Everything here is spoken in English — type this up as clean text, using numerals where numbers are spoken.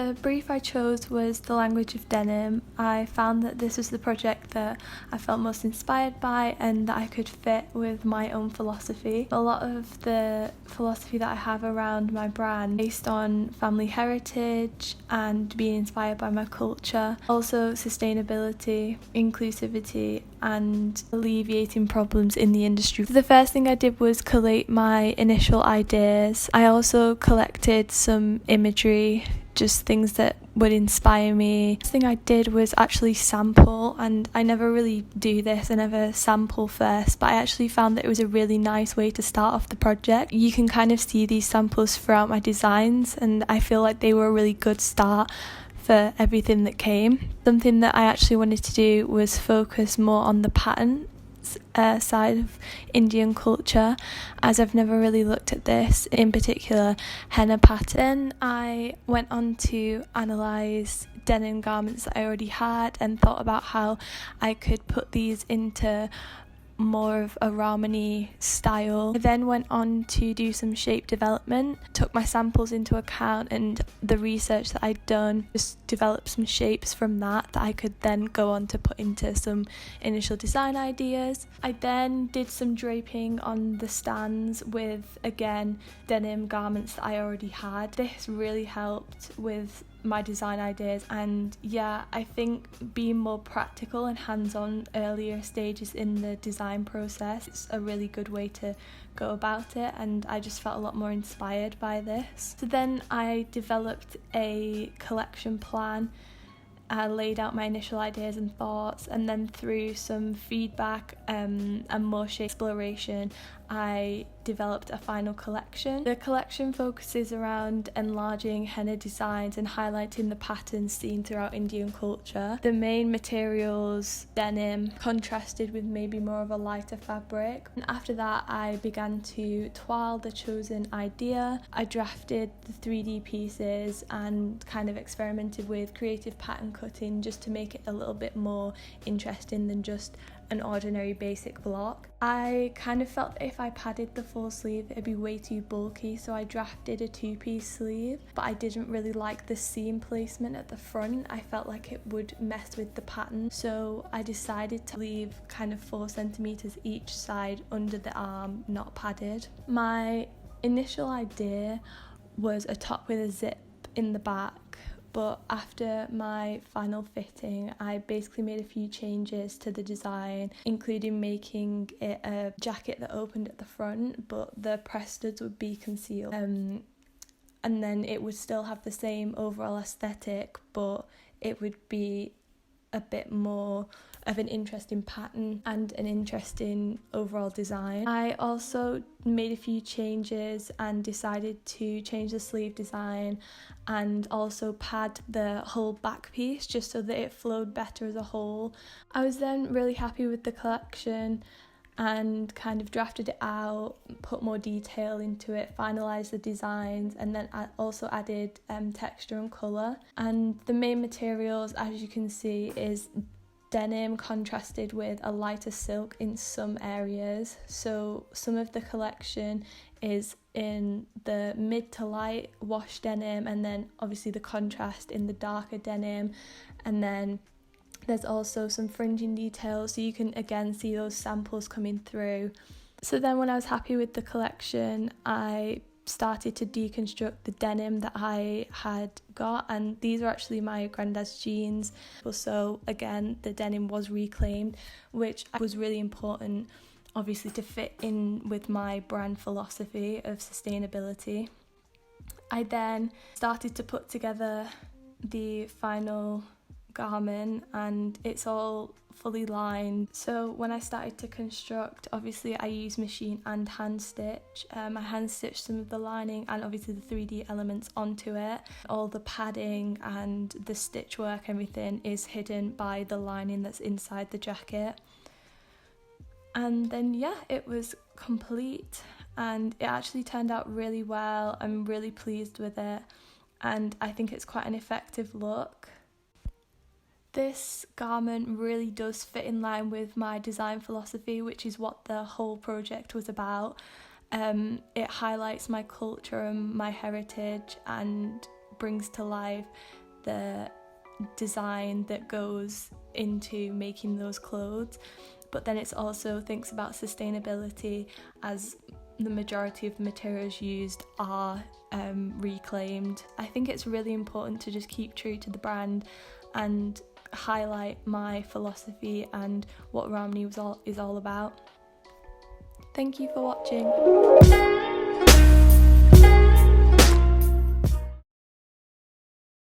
The brief I chose was The Language of Denim. I found that this was the project that I felt most inspired by and that I could fit with my own philosophy. A lot of the philosophy that I have around my brand based on family heritage and being inspired by my culture, also sustainability, inclusivity and alleviating problems in the industry. The first thing I did was collate my initial ideas. I also collected some imagery, just things that would inspire me. The thing I did was actually sample, and I never really do this, I never sample first, but I actually found that it was a really nice way to start off the project. You can kind of see these samples throughout my designs, and I feel like they were a really good start for everything that came. Something that I actually wanted to do was focus more on the pattern side of Indian culture, as I've never really looked at this, in particular henna pattern. I went on to analyse denim garments that I already had and thought about how I could put these into more of a Ramani style. I then went on to do some shape development, took my samples into account and the research that I'd done, just developed some shapes from that I could then go on to put into some initial design ideas. I then did some draping on the stands with, again, denim garments that I already had. This really helped with my design ideas, and yeah, I think being more practical and hands-on earlier stages in the design process is a really good way to go about it, and I just felt a lot more inspired by this. So then I developed a collection plan. I laid out my initial ideas and thoughts, and then through some feedback and more shape exploration, I developed a final collection. The collection focuses around enlarging henna designs and highlighting the patterns seen throughout Indian culture. The main materials, denim, contrasted with maybe more of a lighter fabric. And after that, I began to toile the chosen idea. I drafted the 3D pieces and kind of experimented with creative pattern cutting just to make it a little bit more interesting than just an ordinary basic block. I kind of felt that if I padded the full sleeve it'd be way too bulky, so I drafted a 2-piece sleeve, but I didn't really like the seam placement at the front. I felt like it would mess with the pattern, so I decided to leave kind of 4 centimeters each side under the arm, not padded. My initial idea was a top with a zip in the back, but after my final fitting I basically made a few changes to the design, including making it a jacket that opened at the front but the press studs would be concealed, and then it would still have the same overall aesthetic but it would be a bit more of an interesting pattern and an interesting overall design. I also made a few changes and decided to change the sleeve design and also pad the whole back piece just so that it flowed better as a whole. I was then really happy with the collection and kind of drafted it out, put more detail into it, finalised the designs, and then I also added texture and colour. And the main materials, as you can see, is denim contrasted with a lighter silk in some areas. So some of the collection is in the mid to light wash denim, and then obviously the contrast in the darker denim, and then there's also some fringing details, so you can again see those samples coming through. So then when I was happy with the collection, I started to deconstruct the denim that I had got, and these were actually my granddad's jeans. So again, the denim was reclaimed, which was really important, obviously, to fit in with my brand philosophy of sustainability. I then started to put together the final garment and it's all fully lined. So when I started to construct, obviously I used machine and hand stitch. I hand stitched some of the lining and obviously the 3D elements onto it. All the padding and the stitch work, everything is hidden by the lining that's inside the jacket. And then yeah, it was complete and it actually turned out really well. I'm really pleased with it and I think it's quite an effective look. This garment really does fit in line with my design philosophy, which is what the whole project was about. It highlights my culture and my heritage and brings to life the design that goes into making those clothes, but then it's also thinks about sustainability, as the majority of the materials used are reclaimed. I think it's really important to just keep true to the brand and highlight my philosophy and what Ramni is all about. Thank you for watching.